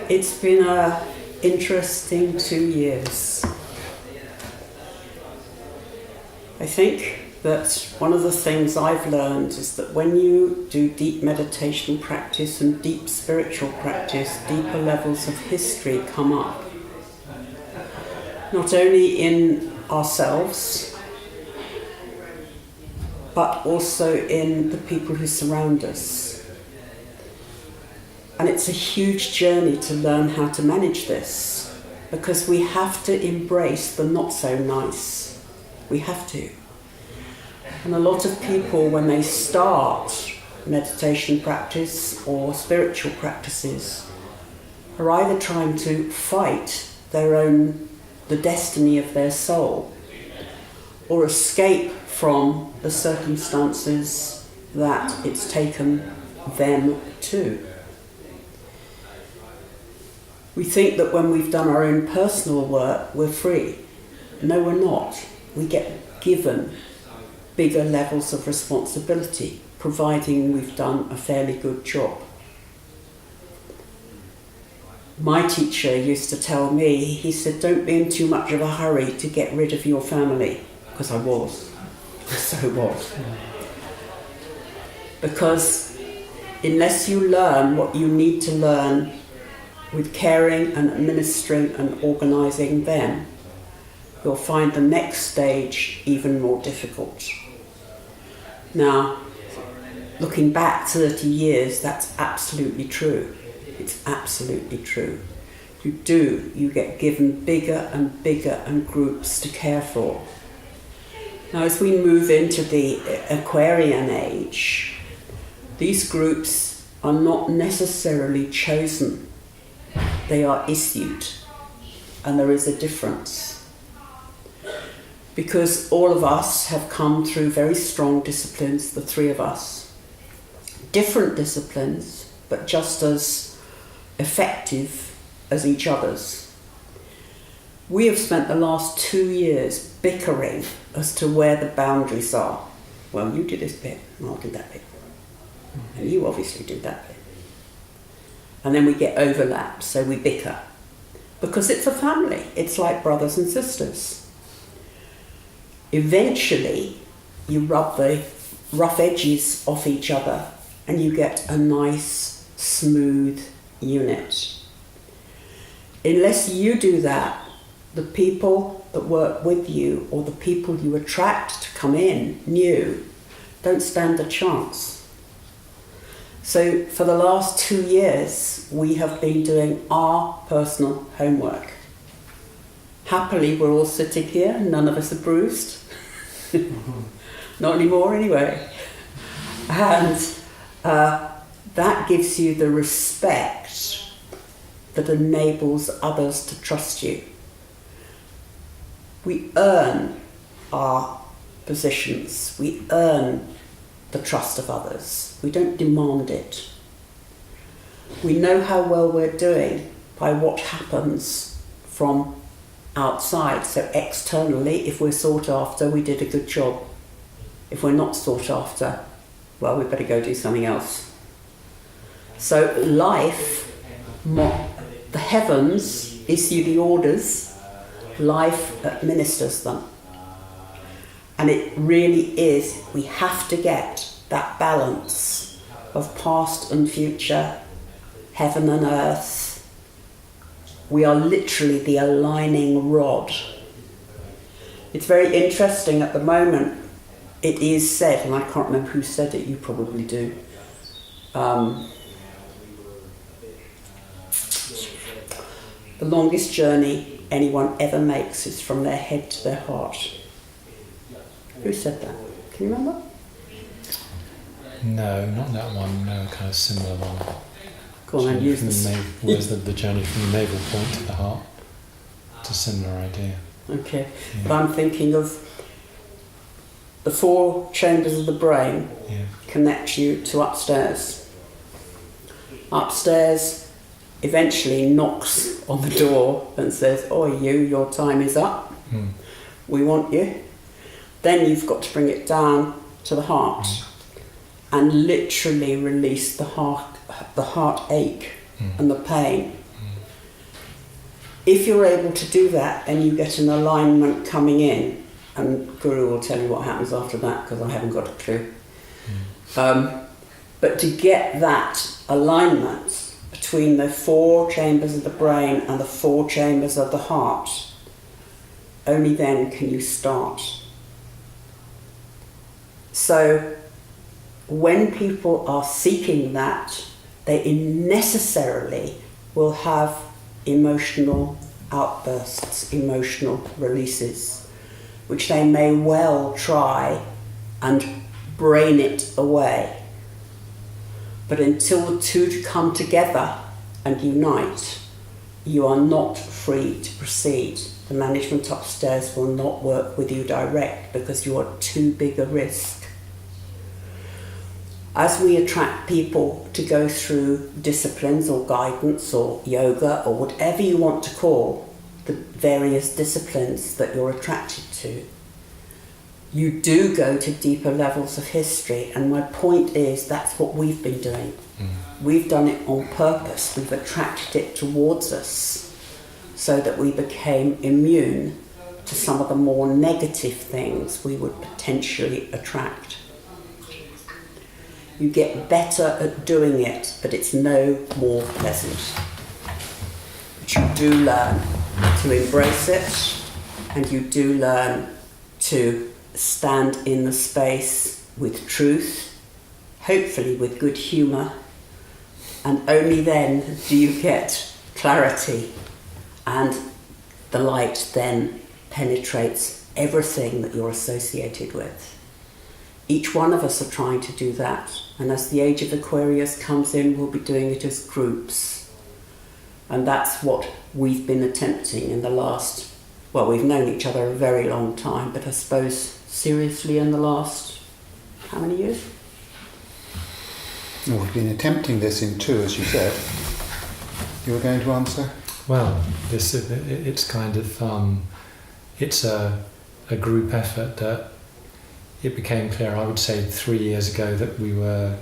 It's been an interesting 2 years. I think that one of the things I've learned is that when you do deep meditation practice and deep spiritual practice, deeper levels of history come up. Not only in ourselves, but also in the people who surround us. And it's a huge journey to learn how to manage this, because we have to embrace the not so nice. We have to. And a lot of people, when they start meditation practice or spiritual practices, are either trying to fight the destiny of their soul, or escape from the circumstances that it's taken them to. We think that when we've done our own personal work, we're free. No, we're not. We get given bigger levels of responsibility, providing we've done a fairly good job. My teacher used to tell me, he said, don't be in too much of a hurry to get rid of your family, because I was. So was. Because unless you learn what you need to learn with caring and administering and organising them, you'll find the next stage even more difficult. Now, looking back 30 years, that's absolutely true. It's absolutely true. You get given bigger and groups to care for. Now, as we move into the Aquarian age, these groups are not necessarily chosen. They are issued, and there is a difference. Because all of us have come through very strong disciplines, the three of us. Different disciplines, but just as effective as each other's. We have spent the last 2 years bickering as to where the boundaries are. Well, you do this bit, and I'll do that bit. And you obviously do that bit. And then we get overlap, so we bicker. Because it's a family, it's like brothers and sisters. Eventually, you rub the rough edges off each other and you get a nice, smooth unit. Unless you do that, the people that work with you or the people you attract to come in new don't stand a chance. So for the last 2 years, we have been doing our personal homework. Happily, we're all sitting here, none of us are bruised. Not anymore anyway. And that gives you the respect that enables others to trust you. We earn our positions, we earn the trust of others. We don't demand it. We know how well we're doing by what happens from outside. So externally, if we're sought after, we did a good job. If we're not sought after, well, we better go do something else. So life, the heavens issue the orders, life administers them. And it really is, we have to get that balance of past and future, heaven and earth. We are literally the aligning rod. It's very interesting at the moment. It is said, and I can't remember who said it, you probably do. The longest journey anyone ever makes is from their head to their heart. Who said that? Can you remember? No, not that one. No, kind of similar one. Go on and use this. Where's the journey from the navel point to the heart? It's a similar idea. Okay, yeah. But I'm thinking of the 4 chambers of the brain connect you to upstairs. Upstairs eventually knocks on the door and says, "Oi, your time is up. We want you." Then you've got to bring it down to the heart and literally release the heartache and the pain. If you're able to do that and you get an alignment coming in, and Guru will tell you what happens after that because I haven't got a clue. But to get that alignment between the 4 chambers of the brain and the 4 chambers of the heart, only then can you start. So when people are seeking that, they necessarily will have emotional outbursts, emotional releases, which they may well try and brain it away. But until the two come together and unite, you are not free to proceed. The management upstairs will not work with you direct because you are too big a risk. As we attract people to go through disciplines or guidance or yoga or whatever you want to call the various disciplines that you're attracted to, you do go to deeper levels of history, and my point is that's what we've been doing. We've done it on purpose. We've attracted it towards us so that we became immune to some of the more negative things we would potentially attract. You get better at doing it, but it's no more pleasant. But you do learn to embrace it, and you do learn to stand in the space with truth, hopefully with good humour, and only then do you get clarity, and the light then penetrates everything that you're associated with. Each one of us are trying to do that, and as the age of Aquarius comes in, we'll be doing it as groups. And that's what we've been attempting in the last, well, we've known each other a very long time, but I suppose seriously in the last, how many years? Well, we've been attempting this in 2, as you said. You were going to answer? Well, it's kind of, it's a group effort that it became clear, I would say 3 years ago, that we were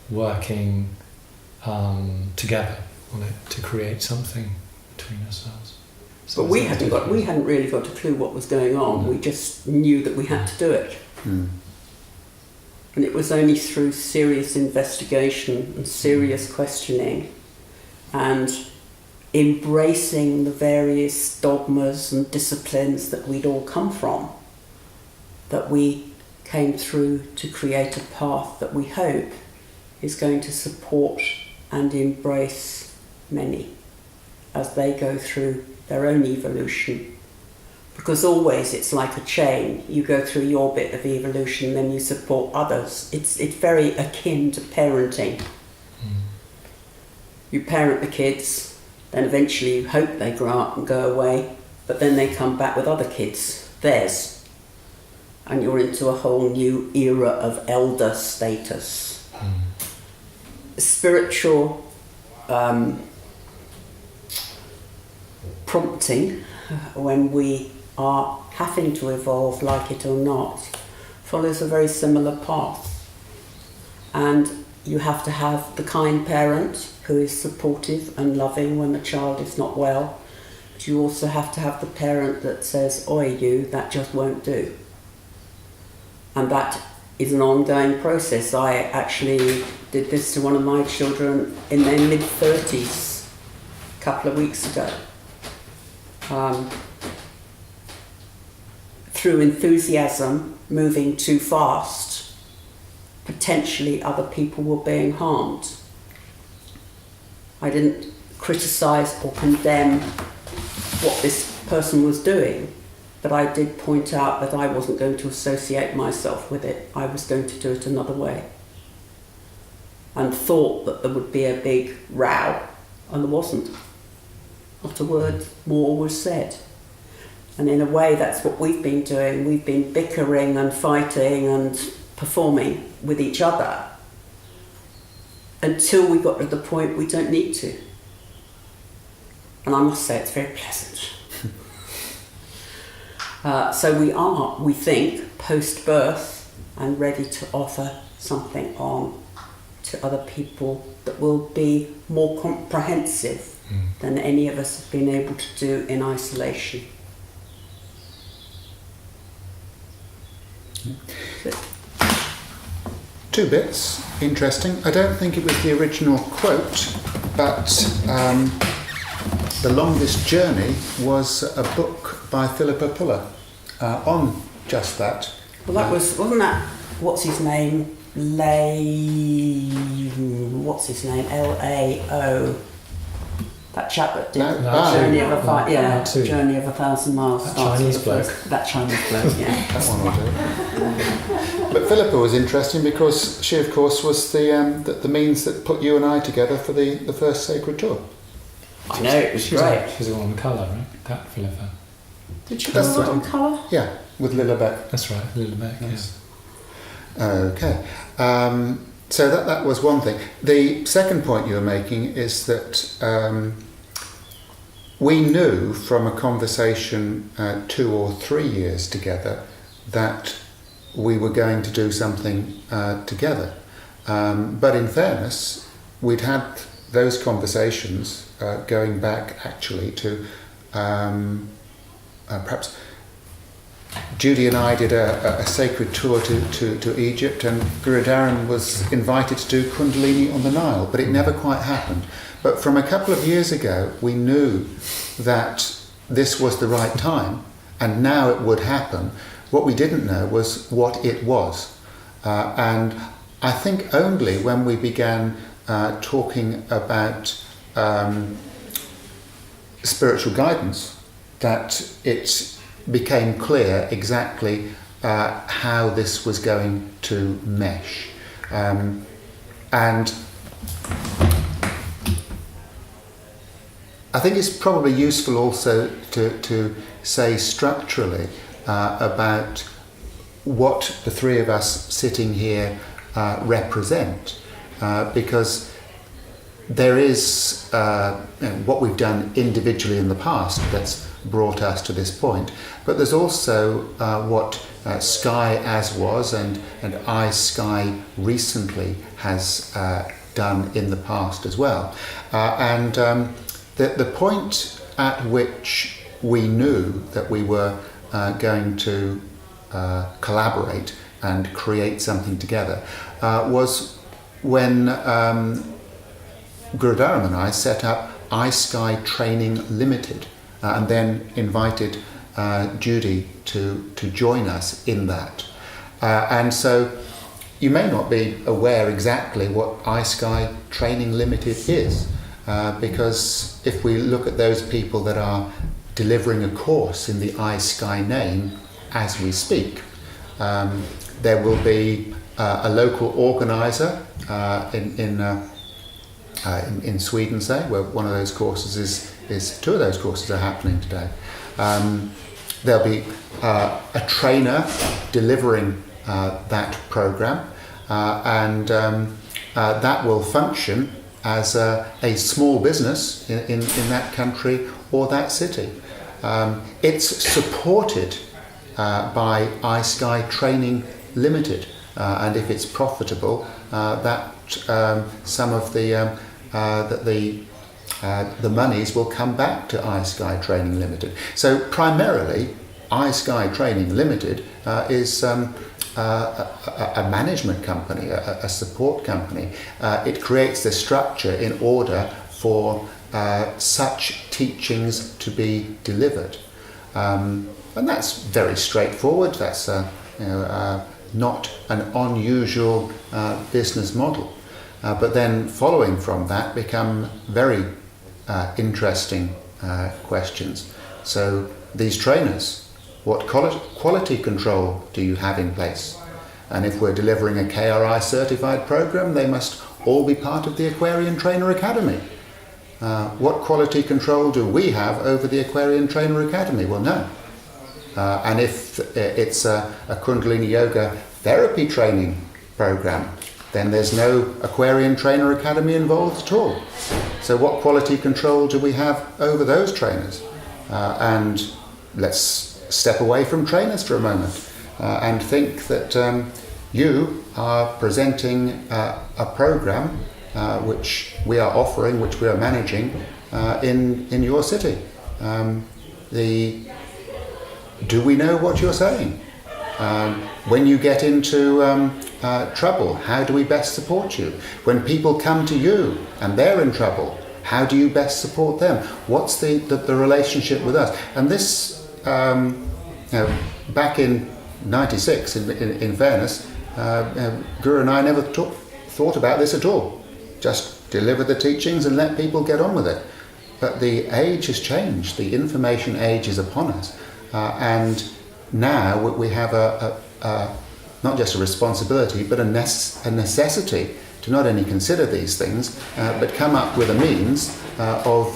working together on it to create something between ourselves. So but we hadn't really got a clue what was going on. We just knew that we had to do it. And it was only through serious investigation and serious questioning and embracing the various dogmas and disciplines that we'd all come from that we came through to create a path that we hope is going to support and embrace many as they go through their own evolution. Because always it's like a chain. You go through your bit of evolution, then you support others. It's very akin to parenting. You parent the kids, then eventually you hope they grow up and go away, but then they come back with other kids, theirs. And you're into a whole new era of elder status. Spiritual prompting, when we are having to evolve, like it or not, follows a very similar path. And you have to have the kind parent who is supportive and loving when the child is not well. But you also have to have the parent that says, "Oi, you, that just won't do." And that is an ongoing process. I actually did this to one of my children in their mid-30s a couple of weeks ago. Through enthusiasm, moving too fast, potentially other people were being harmed. I didn't criticise or condemn what this person was doing, but I did point out that I wasn't going to associate myself with it. I was going to do it another way. And thought that there would be a big row, and there wasn't. Not a word more was said. And in a way, that's what we've been doing. We've been bickering and fighting and performing with each other until we got to the point we don't need to. And I must say, it's very pleasant. So we are, we think, post-birth and ready to offer something on to other people that will be more comprehensive than any of us have been able to do in isolation. Two bits, interesting. I don't think it was the original quote, but The Longest Journey was a book by Philippa Puller on just that. Well, that wasn't that, what's his name? L-A-O. That chap that did Journey of a Journey of 1,000 Miles. That Chinese bloke. That Chinese bloke, yeah. That one will do. But Philippa was interesting because she, of course, was the means that put you and I together for the first sacred tour. I know, it was great. She's on colour, right? That Philippa. Did you go on colour? Yeah, with Lilla Beck. That's right, Lilla Beck, yes. Okay. So that was one thing. The second point you were making is that we knew from a conversation 2 or 3 years together that we were going to do something together. But in fairness, we'd had those conversations going back actually to perhaps Judy and I did a sacred tour to Egypt, and Guru Dharan was invited to do Kundalini on the Nile, but it never quite happened. But from a couple of years ago, we knew that this was the right time, and now it would happen. What we didn't know was what it was. And I think only when we began talking about spiritual guidance that it became clear exactly how this was going to mesh. And I think it's probably useful also to say structurally about what the three of us sitting here represent, because there is what we've done individually in the past that's brought us to this point, but there's also what Sky As Was and I Sky recently has done in the past as well. And the point at which we knew that we were going to collaborate and create something together was when Guru Dharan and I set up I Sky Training Limited, and then invited Judy to join us in that. And so you may not be aware exactly what I Sky Training Limited is, because if we look at those people that are delivering a course in the I Sky name as we speak, there will be a local organiser in Sweden, say, where one of those courses is 2 of those courses are happening today. There'll be a trainer delivering that program, and that will function as a small business in that country or that city. It's supported by I Sky Training Limited, and if it's profitable, that some of the monies will come back to I Sky Training Limited. So primarily, I Sky Training Limited is a management company, a support company. It creates the structure in order for such teachings to be delivered. And that's very straightforward. That's not an unusual business model. But then following from that become very interesting questions. So these trainers, what quality control do you have in place? And if we're delivering a KRI certified program, they must all be part of the Aquarian Trainer Academy. What quality control do we have over the Aquarian Trainer Academy? Well, no. And if it's a Kundalini Yoga therapy training program, then there's no Aquarian Trainer Academy involved at all. So what quality control do we have over those trainers? And let's step away from trainers for a moment and think that you are presenting a program which we are offering, which we are managing in your city. Do we know what you're saying? When you get into trouble, how do we best support you? When people come to you and they're in trouble, how do you best support them? What's the relationship with us? And this, back in '96, in fairness, Guru and I never thought about this at all. Just deliver the teachings and let people get on with it. But the age has changed. The information age is upon us. And now we have not just a responsibility, but a necessity to not only consider these things, but come up with a means of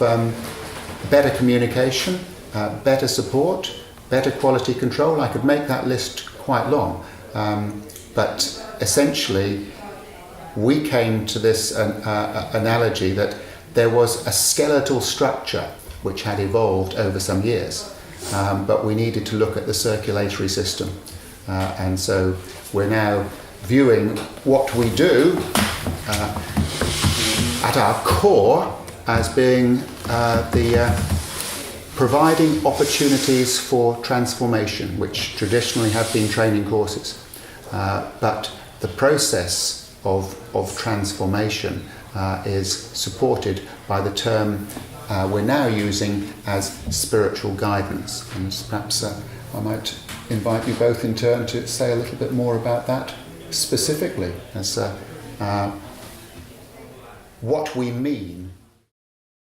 better communication, better support, better quality control. I could make that list quite long. But essentially, we came to this analogy that there was a skeletal structure which had evolved over some years. But we needed to look at the circulatory system. And so we're now viewing what we do at our core as being providing opportunities for transformation, which traditionally have been training courses. But the process of transformation is supported by the term we're now using as spiritual guidance. And perhaps I might invite you both in turn to say a little bit more about that specifically, as what we mean